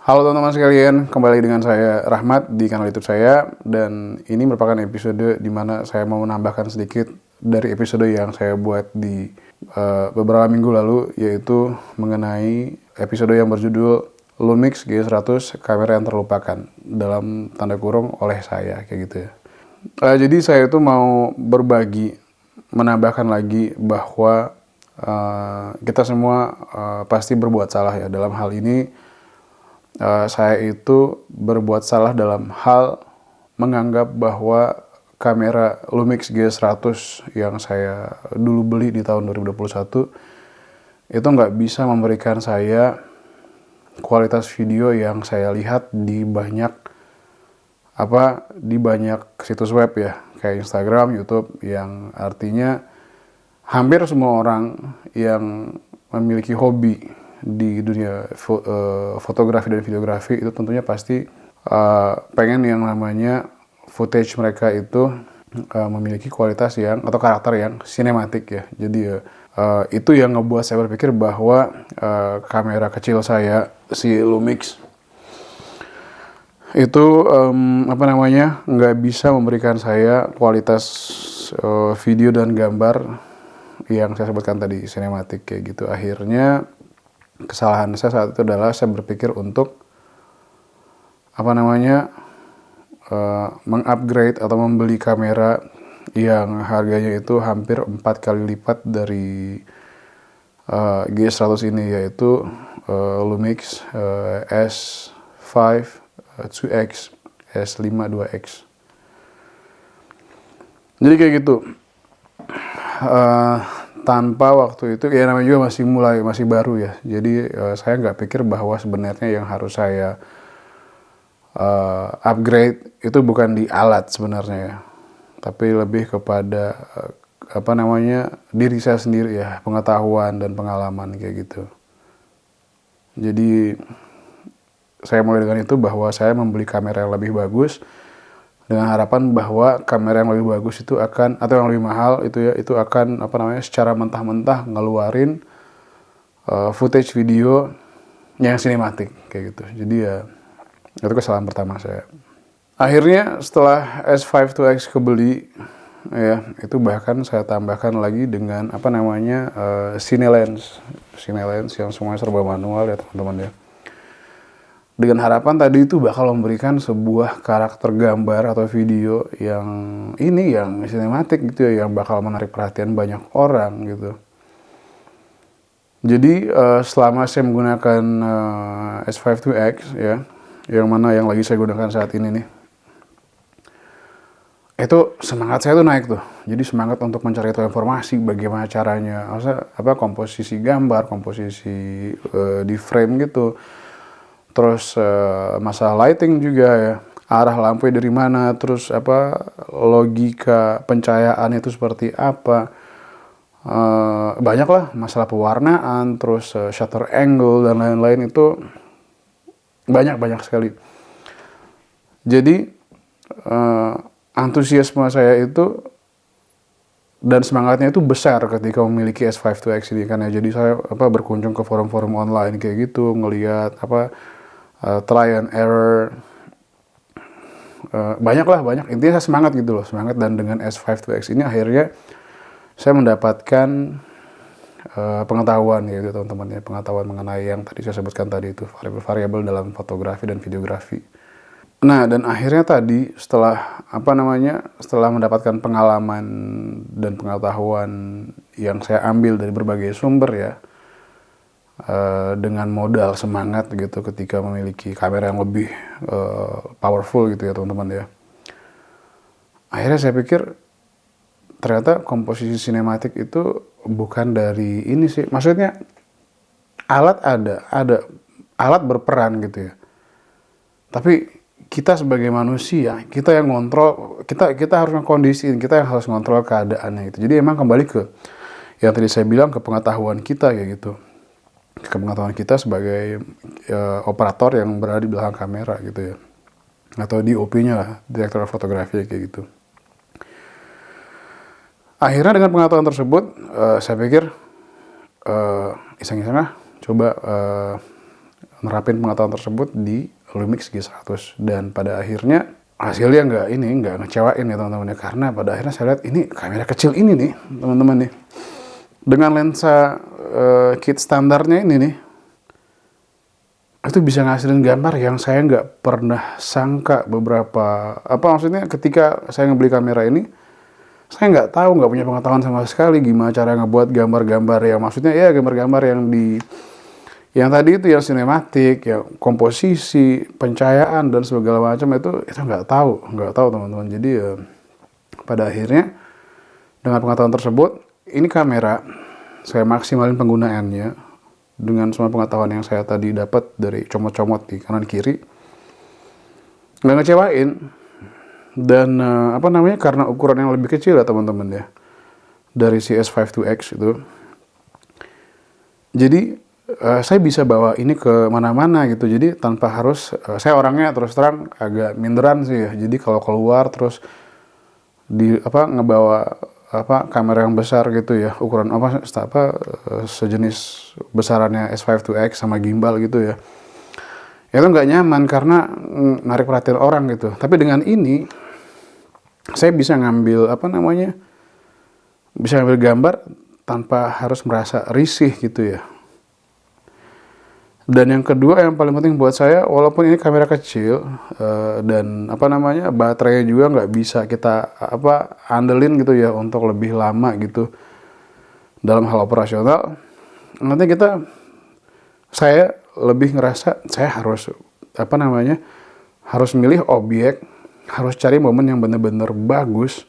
Halo teman-teman sekalian, kembali dengan saya Rahmat di kanal YouTube saya, dan ini merupakan episode di mana saya mau menambahkan sedikit dari episode yang saya buat di beberapa minggu lalu, yaitu mengenai episode yang berjudul Lumix G100 kamera yang terlupakan, dalam tanda kurung oleh saya, kayak gitu ya. Jadi saya itu mau berbagi, menambahkan lagi bahwa kita semua pasti berbuat salah ya. Dalam hal ini saya itu berbuat salah dalam hal menganggap bahwa kamera Lumix G100 yang saya dulu beli di tahun 2021 itu nggak bisa memberikan saya kualitas video yang saya lihat di banyak situs web ya, kayak Instagram, YouTube, yang artinya hampir semua orang yang memiliki hobi di dunia fotografi dan videografi itu tentunya pasti pengen yang namanya footage mereka itu memiliki kualitas yang atau karakter yang sinematik ya. Jadi itu yang ngebuat saya berpikir bahwa kamera kecil saya, si Lumix, itu nggak bisa memberikan saya kualitas video dan gambar yang saya sebutkan tadi, sinematik kayak gitu. Akhirnya kesalahan saya saat itu adalah saya berpikir untuk mengupgrade atau membeli kamera yang harganya itu hampir 4 kali lipat dari G100 ini, yaitu Lumix S5 2X S5 2X. Jadi kayak gitu. Tanpa waktu itu ya, namanya juga masih baru ya, jadi saya nggak pikir bahwa sebenarnya yang harus saya upgrade itu bukan di alat sebenarnya ya, tapi lebih kepada diri saya sendiri ya, pengetahuan dan pengalaman kayak gitu. Jadi saya mulai dengan itu, bahwa saya membeli kamera yang lebih bagus dengan harapan bahwa kamera yang lebih bagus itu akan, atau yang lebih mahal itu ya, itu akan secara mentah-mentah ngeluarin footage video yang sinematik kayak gitu. Jadi ya itu kesalahan pertama saya. Akhirnya setelah S5 2X kebeli ya, itu bahkan saya tambahkan lagi dengan Cinelens yang semuanya serba manual ya teman-teman ya, dengan harapan tadi itu bakal memberikan sebuah karakter gambar atau video yang sinematik gitu ya, yang bakal menarik perhatian banyak orang gitu. Jadi selama saya menggunakan S5 2X ya, yang lagi saya gunakan saat ini nih, itu semangat saya tuh naik tuh. Jadi semangat untuk mencari tahu informasi bagaimana caranya, komposisi gambar, komposisi di frame gitu. Terus masalah lighting juga ya, arah lampu dari mana, terus logika pencahayaan itu seperti apa, banyak lah masalah pewarnaan, terus shutter angle dan lain-lain, itu banyak sekali. Jadi antusiasme saya itu dan semangatnya itu besar ketika memiliki S5 2X ini kan ya. Jadi saya berkunjung ke forum-forum online kayak gitu, ngelihat try and error, banyak intinya saya semangat gitu loh, dan dengan S5 2X ini akhirnya saya mendapatkan pengetahuan gitu teman-teman ya, pengetahuan mengenai yang tadi saya sebutkan tadi itu, variabel-variabel dalam fotografi dan videografi. Nah, dan akhirnya tadi setelah mendapatkan pengalaman dan pengetahuan yang saya ambil dari berbagai sumber ya, dengan modal semangat gitu ketika memiliki kamera yang lebih powerful gitu ya teman-teman ya, akhirnya saya pikir ternyata komposisi sinematik itu bukan dari ini sih. Maksudnya alat ada alat berperan gitu ya, tapi kita sebagai manusia, kita yang ngontrol, kita harus ngekondisiin, kita yang harus ngontrol keadaannya gitu. Jadi emang kembali ke yang tadi saya bilang, ke pengetahuan kita kayak gitu, pengetahuan kita sebagai operator yang berada di belakang kamera gitu ya, atau DOP-nya lah, direktur fotografi kayak gitu. Akhirnya dengan pengetahuan tersebut saya pikir iseng-iseng coba nerapin pengetahuan tersebut di Lumix G100, dan pada akhirnya hasilnya nggak ngecewain ya teman-teman ya, karena pada akhirnya saya lihat ini kamera kecil ini nih teman-teman nih, dengan lensa kit standarnya ini nih, itu bisa ngasilin gambar yang saya nggak pernah sangka. Maksudnya ketika saya ngebeli kamera ini, saya nggak punya pengetahuan sama sekali gimana cara ngebuat gambar-gambar yang, maksudnya ya gambar-gambar yang tadi itu, yang sinematik, yang komposisi, pencahayaan dan segala macam itu nggak tahu teman-teman. Jadi pada akhirnya dengan pengetahuan tersebut, ini kamera saya maksimalin penggunaannya dengan semua pengetahuan yang saya tadi dapat dari comot-comot di kanan kiri, nggak ngecewain. Dan karena ukuran yang lebih kecil ya teman-teman ya, dari CS52X itu, jadi saya bisa bawa ini ke mana-mana gitu. Jadi tanpa harus, saya orangnya terus terang agak minderan sih ya, jadi kalau keluar terus ngebawa kamera yang besar gitu ya, ukuran sejenis besarannya S52X sama gimbal gitu ya, itu nggak nyaman karena narik perhatian orang gitu. Tapi dengan ini saya bisa ngambil gambar tanpa harus merasa risih gitu ya. Dan yang kedua yang paling penting buat saya, walaupun ini kamera kecil dan baterainya juga nggak bisa kita andelin gitu ya untuk lebih lama gitu dalam hal operasional, nanti saya lebih ngerasa saya harus harus milih objek, harus cari momen yang bener-bener bagus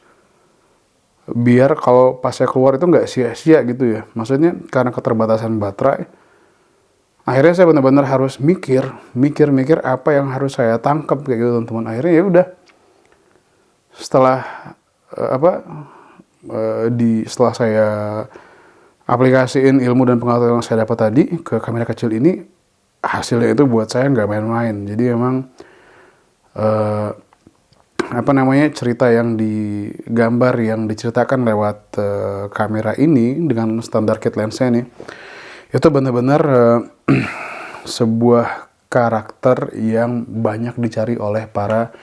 biar kalau pas saya keluar itu nggak sia-sia gitu ya. Maksudnya karena keterbatasan baterai, akhirnya saya benar-benar harus mikir apa yang harus saya tangkap kayak gitu teman-teman. Akhirnya ya udah, setelah setelah saya aplikasiin ilmu dan pengetahuan yang saya dapat tadi ke kamera kecil ini, hasilnya itu buat saya nggak main-main. Jadi memang cerita yang digambar, yang diceritakan lewat kamera ini dengan standar kit lensnya nih, itu benar-benar sebuah karakter yang banyak dicari oleh para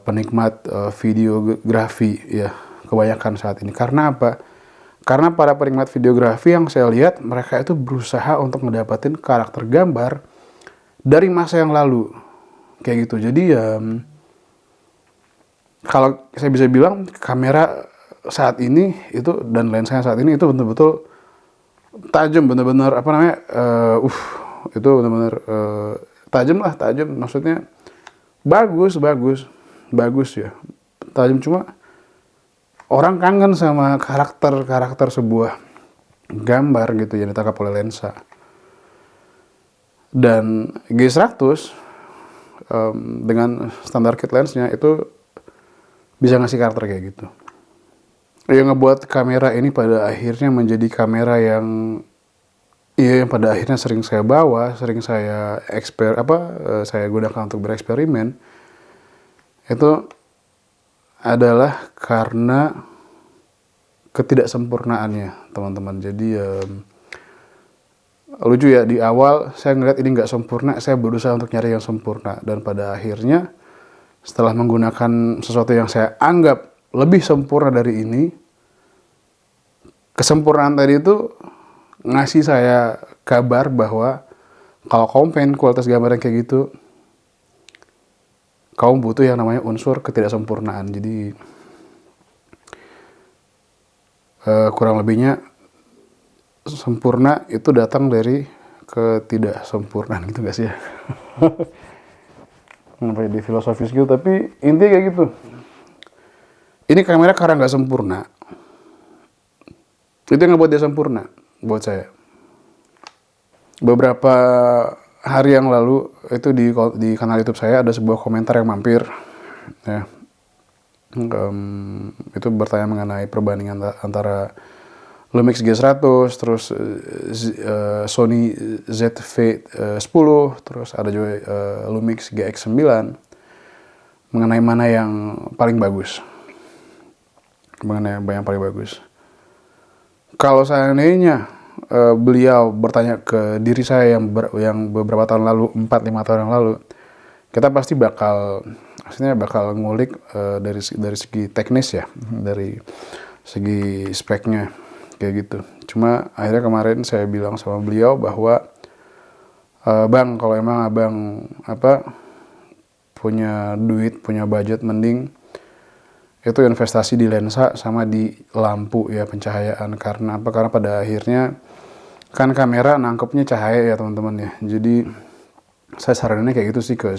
penikmat videografi ya, kebanyakan saat ini. Karena apa? Karena para penikmat videografi yang saya lihat, mereka itu berusaha untuk mendapatkan karakter gambar dari masa yang lalu kayak gitu. Jadi kalau saya bisa bilang kamera saat ini itu dan lensa saat ini itu betul-betul tajam, benar-benar itu benar-benar tajam, maksudnya bagus ya, tajam. Cuma orang kangen sama karakter sebuah gambar gitu yang ditangkap oleh lensa. Dan G100 dengan standar kit lensnya itu bisa ngasih karakter kayak gitu. Yang ngebuat kamera ini pada akhirnya menjadi kamera yang pada akhirnya sering saya bawa, sering saya saya gunakan untuk bereksperimen, itu adalah karena ketidaksempurnaannya teman-teman. Jadi lucu ya, di awal saya ngeliat ini nggak sempurna, saya berusaha untuk nyari yang sempurna, dan pada akhirnya setelah menggunakan sesuatu yang saya anggap lebih sempurna dari ini, kesempurnaan tadi itu ngasih saya kabar bahwa kalau kamu pengen kualitas gambar yang kayak gitu, kamu butuh yang namanya unsur ketidaksempurnaan. Jadi kurang lebihnya sempurna itu datang dari ketidaksempurnaan gitu gak sih ya? Kenapa jadi filosofis gitu, tapi intinya kayak gitu. Ini kamera karena nggak sempurna, itu yang ngebuat dia sempurna buat saya. Beberapa hari yang lalu itu di kanal YouTube saya ada sebuah komentar yang mampir ya, itu bertanya mengenai perbandingan antara Lumix G100 terus Sony ZV-10, terus ada juga Lumix GX9, mengenai mana yang paling bagus. Kalau seandainya beliau bertanya ke diri saya yang beberapa tahun lalu, 4-5 tahun yang lalu, kita pasti bakal ngulik dari segi teknis ya, dari segi speknya kayak gitu. Cuma akhirnya kemarin saya bilang sama beliau bahwa Bang, kalau emang abang punya duit, punya budget, mending itu investasi di lensa sama di lampu ya, pencahayaan. Karena apa? Karena pada akhirnya kan kamera nangkepnya cahaya ya teman-teman ya. Jadi saya saraninnya kayak gitu sih ke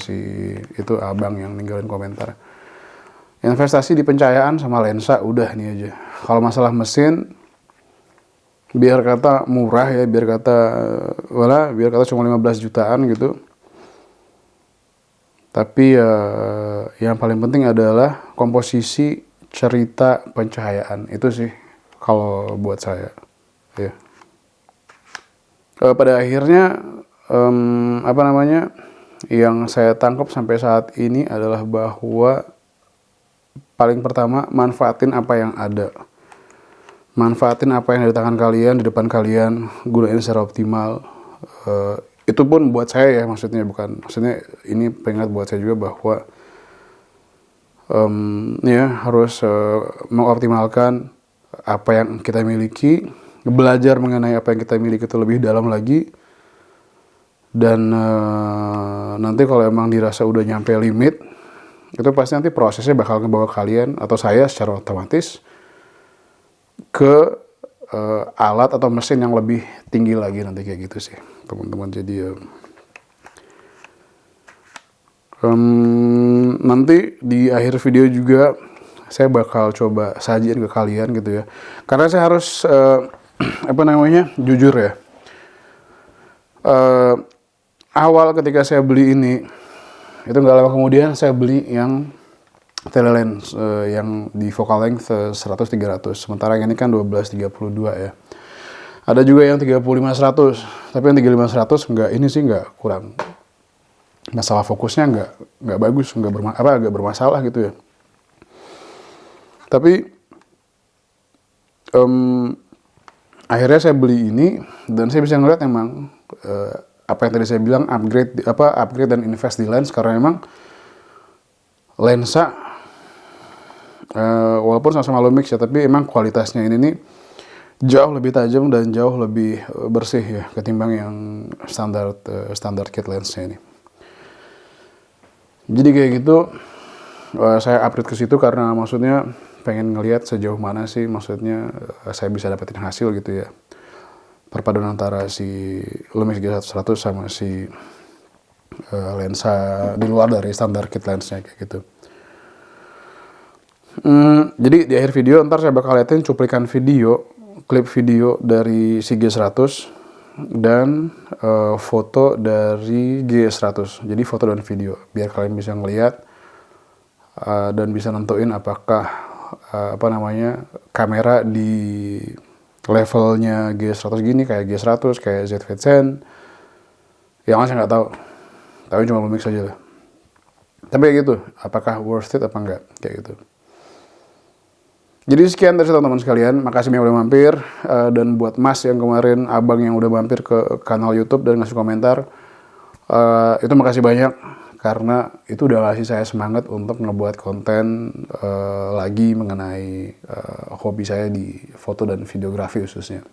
itu abang yang ninggalin komentar. Investasi di pencahayaan sama lensa udah nih aja. Kalau masalah mesin, biar kata murah ya, biar kata cuma 15 jutaan gitu. Tapi yang paling penting adalah komposisi cerita pencahayaan. Itu sih kalau buat saya. Ya. Pada akhirnya yang saya tangkap sampai saat ini adalah bahwa paling pertama manfaatin apa yang ada. Manfaatin apa yang ada di tangan kalian, di depan kalian, gunain secara optimal. Itu pun buat saya ya, maksudnya ini pengingat buat saya juga bahwa harus mengoptimalkan apa yang kita miliki, belajar mengenai apa yang kita miliki itu lebih dalam lagi, dan nanti kalau emang dirasa udah nyampe limit, itu pasti nanti prosesnya bakal ngebawa kalian atau saya secara otomatis ke alat atau mesin yang lebih tinggi lagi nanti kayak gitu sih teman-teman. Jadi nanti di akhir video juga saya bakal coba sajiin ke kalian gitu ya, karena saya harus jujur ya, awal ketika saya beli ini itu nggak lama kemudian saya beli yang telelens yang di focal length 100-300, sementara yang ini kan 12-32 ya. Ada juga yang 35-100, tapi yang 35-100 nggak kurang. Masalah fokusnya nggak bagus, agak bermasalah gitu ya. Tapi akhirnya saya beli ini dan saya bisa ngeliat emang apa yang tadi saya bilang, upgrade dan invest di lens, karena emang lensa walaupun sama-sama Lumix ya, tapi emang kualitasnya ini nih jauh lebih tajam dan jauh lebih bersih ya ketimbang yang standar kit lensnya ini. Jadi kayak gitu, saya upgrade ke situ karena maksudnya pengen ngelihat sejauh mana sih maksudnya saya bisa dapetin hasil gitu ya, perpaduan antara si Lumix G100 sama si lensa di luar dari standar kit lensnya kayak gitu. Jadi di akhir video ntar saya bakal liatin cuplikan klip video dari si G100 dan foto dari G100. Jadi foto dan video biar kalian bisa ngeliat dan bisa nentuin apakah kamera di levelnya G100 gini kayak G100, kayak ZV-10. Yang saya nggak tahu, tapi cuma Lumix aja lah. Tapi kayak gitu, apakah worth it apa enggak kayak gitu. Jadi sekian dari teman-teman sekalian, makasih yang udah mampir, dan buat Mas yang kemarin, abang yang udah mampir ke kanal YouTube dan ngasih komentar, itu makasih banyak, karena itu udah ngasih saya semangat untuk ngebuat konten lagi mengenai hobi saya di foto dan videografi khususnya.